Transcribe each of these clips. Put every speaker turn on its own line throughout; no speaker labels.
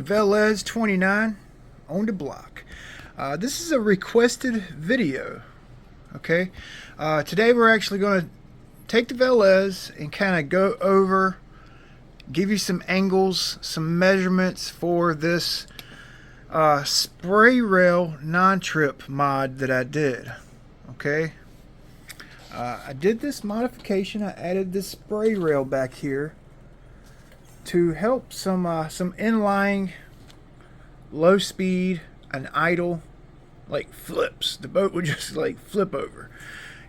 Velez 29 on the block. This is a requested video. Okay, today we're actually going to take the Velez and kind of go over, give you some angles, some measurements for this spray rail non-trip mod that I did. Okay, I did this modification. I added this spray rail back here to help some inline low speed and idle like flips. The boat would just like flip over.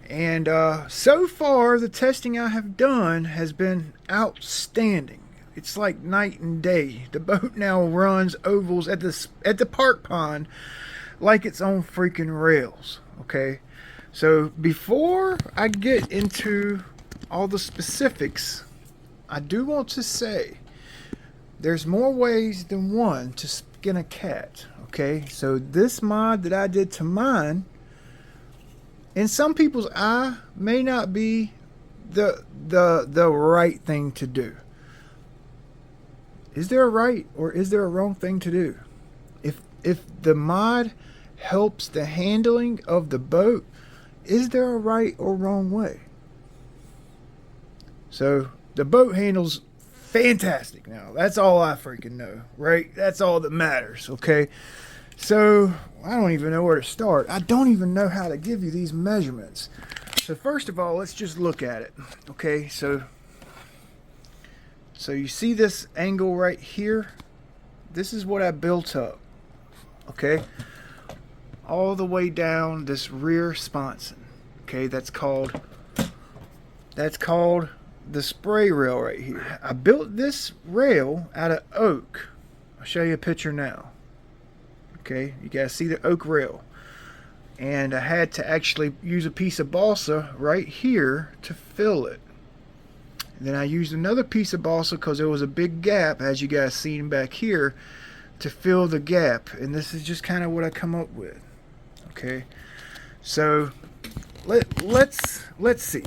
And so far the testing I have done has been outstanding. It's like night and day. The boat now runs ovals at the park pond like it's on freaking rails. Okay, so before I get into all the specifics, I do want to say there's more ways than one to skin a cat. Okay, so this mod that I did to mine, in some people's eye, may not be the right thing to do. Is there a right or is there a wrong thing to do? If the mod helps the handling of the boat, is there a right or wrong way? So the boat handles fantastic now. That's all I freaking know, right? That's all that matters. Okay, so I don't even know where to start. I don't even know how to give you these measurements. So first of all, let's just look at it. Okay, so you see this angle right here? This is what I built up. Okay, all the way down this rear sponson. Okay, that's called the spray rail right here. I built this rail out of oak. I'll show you a picture now. Okay, you guys see the oak rail, and I had to actually use a piece of balsa right here to fill it. And then I used another piece of balsa because there was a big gap, as you guys seen back here, to fill the gap. And this is just kind of what I come up with. Okay, so let's see.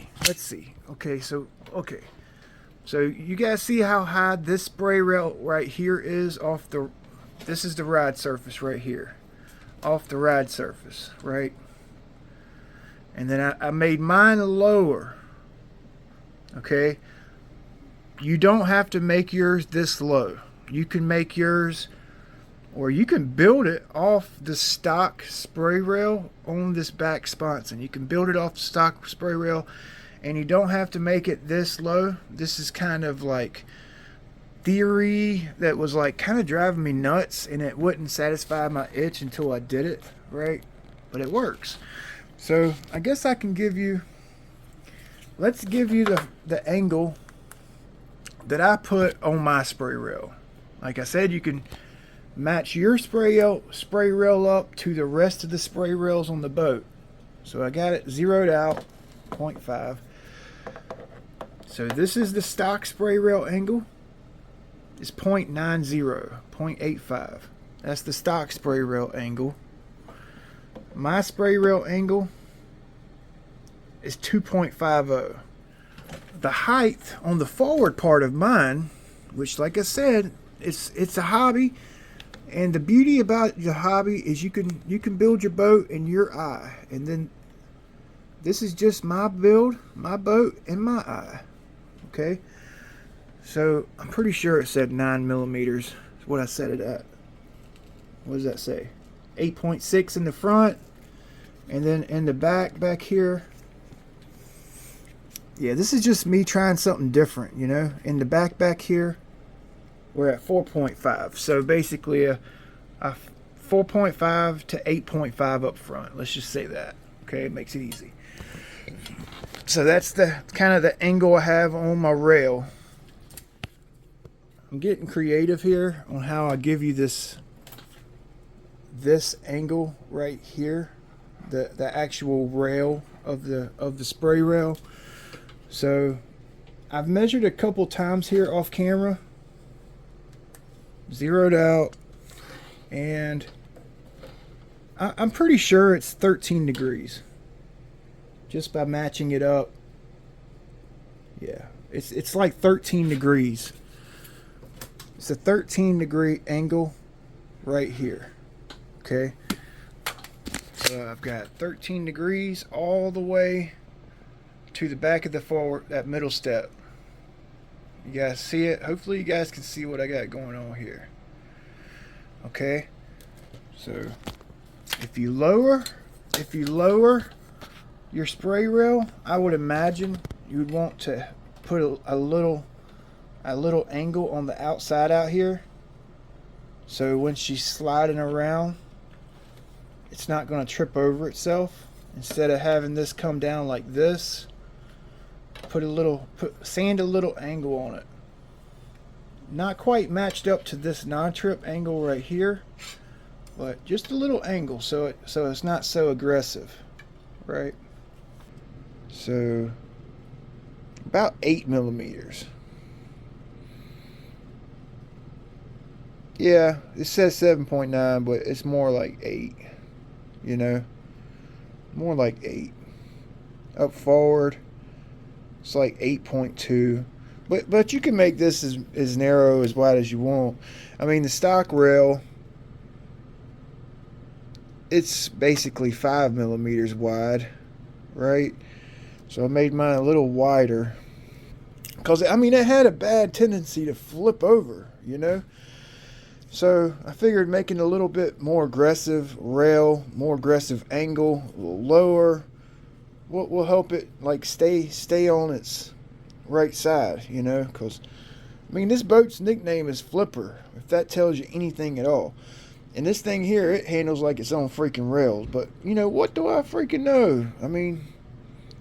Okay, so you guys see how high this spray rail right here is off the, this is the ride surface right here, off the ride surface, right? And then I made mine lower. Okay, you don't have to make yours this low. You can make yours, or you can build it off the stock spray rail on this back sponson. You can build it off the stock spray rail, and you don't have to make it this low. This is kind of like theory that was like kind of driving me nuts, and it wouldn't satisfy my itch until I did it, right? But it works. So I guess I can give you, let's give you the angle that I put on my spray rail. Like I said, you can match your spray rail up to the rest of the spray rails on the boat. So I got it zeroed out 0.5. So this is the stock spray rail angle. It's 0.90, 0.85. That's the stock spray rail angle. My spray rail angle is 2.50. The height on the forward part of mine, which like I said, it's a hobby, and the beauty about the hobby is you can build your boat in your eye, and then this is just my build, my boat, and my eye. Okay, so I'm pretty sure it said 9 millimeters is what I set it at. What does that say? 8.6 in the front, and then in the back here. Yeah, this is just me trying something different, you know. In the back here, we're at 4.5. So basically a 4.5 to 8.5 up front. Let's just say that. Okay, it makes it easy. So that's the kind of the angle I have on my rail. I'm getting creative here on how I give you this angle right here, the actual rail of the spray rail. So I've measured a couple times here off camera, zeroed out, and I'm pretty sure it's 13 degrees just by matching it up. Yeah, it's like 13 degrees. It's a 13 degree angle right here. Okay, so I've got 13 degrees all the way to the back of the forward, that middle step. You guys see it? Hopefully you guys can see what I got going on here. Okay, so if you lower your spray rail, I would imagine you would want to put a little angle on the outside out here, so when she's sliding around, it's not going to trip over itself. Instead of having this come down like this, sand a little angle on it. Not quite matched up to this non-trip angle right here, but just a little angle so it's not so aggressive, right? So about 8 millimeters. Yeah, it says 7.9, but it's more like 8, you know, more like 8. Up forward, it's like 8.2. But you can make this as narrow, as wide as you want. I mean, the stock rail, it's basically 5 millimeters wide, right? So I made mine a little wider, because I mean, it had a bad tendency to flip over, you know. So I figured making a little bit more aggressive rail, more aggressive angle, a little lower, will help it like stay on its right side, you know. Because I mean, this boat's nickname is Flipper, if that tells you anything at all. And this thing here, it handles like its own freaking rails. But you know, what do I freaking know? I mean,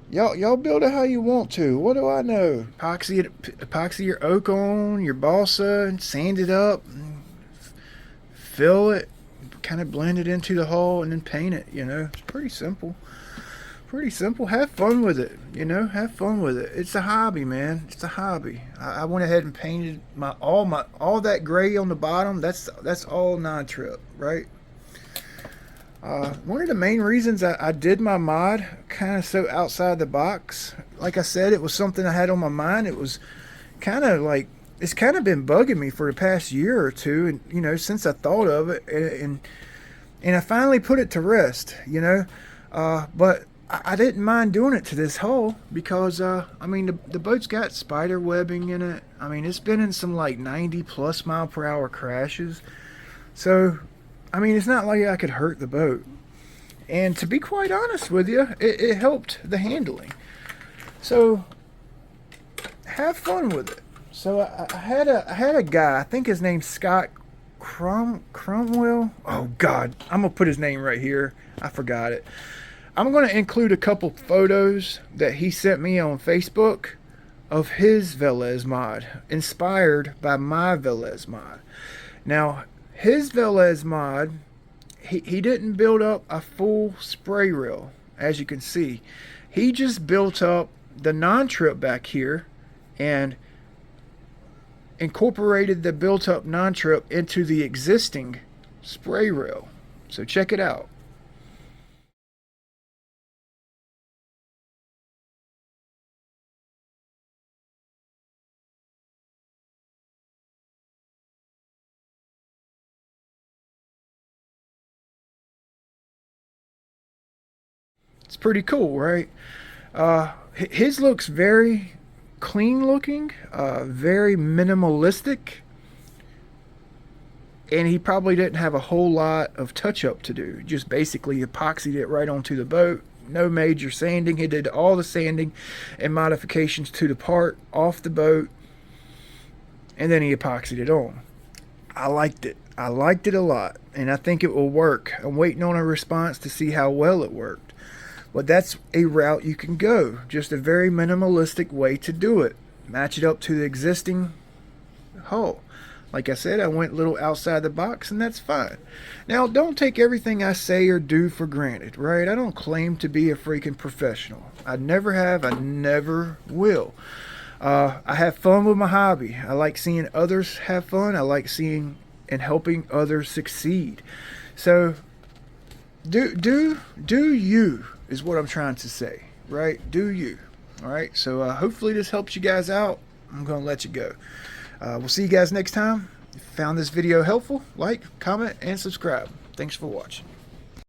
y'all build it how you want to. What do I know? Epoxy your oak on your balsa and sand it up, and fill it, kind of blend it into the hull, and then paint it. You know, it's pretty simple. Pretty simple. Have fun with it. You know, have fun with it. It's a hobby, man. It's a hobby. I went ahead and painted all that gray on the bottom. That's all non-trip, right? One of the main reasons I did my mod kind of so outside the box, like I said, it was something I had on my mind. It was kind of like, it's kind of been bugging me for the past year or two, and you know, since I thought of it, and I finally put it to rest, you know. But I didn't mind doing it to this hull because I mean, the boat's got spider webbing in it. I mean, it's been in some like 90+ mile per hour crashes, so I mean, it's not like I could hurt the boat. And to be quite honest with you, it helped the handling. So have fun with it. So I had a guy, I think his name's Scott Cromwell. Oh God, I'm gonna put his name right here. I forgot it. I'm gonna include a couple photos that he sent me on Facebook of his Velez mod, inspired by my Velez mod. Now, his Velez mod, he didn't build up a full spray reel, as you can see. He just built up the non-trip back here and incorporated the built-up non-trip into the existing spray reel. So check it out. It's pretty cool, right? His looks very clean looking, very minimalistic, and he probably didn't have a whole lot of touch up to do. Just basically epoxied it right onto the boat. No major sanding. He did all the sanding and modifications to the part off the boat, and then he epoxied it on. I liked it. I liked it a lot, and I think it will work. I'm waiting on a response to see how well it worked. But that's a route you can go. Just a very minimalistic way to do it. Match it up to the existing hull. Like I said, I went a little outside the box, and that's fine. Now, don't take everything I say or do for granted, right? I don't claim to be a freaking professional. I never have. I never will. I have fun with my hobby. I like seeing others have fun. I like seeing and helping others succeed. So, do you, is what I'm trying to say, right? Do you. All right, so hopefully this helps you guys out. I'm gonna let you go. We'll see you guys next time. If you found this video helpful, like, comment, and subscribe. Thanks for watching.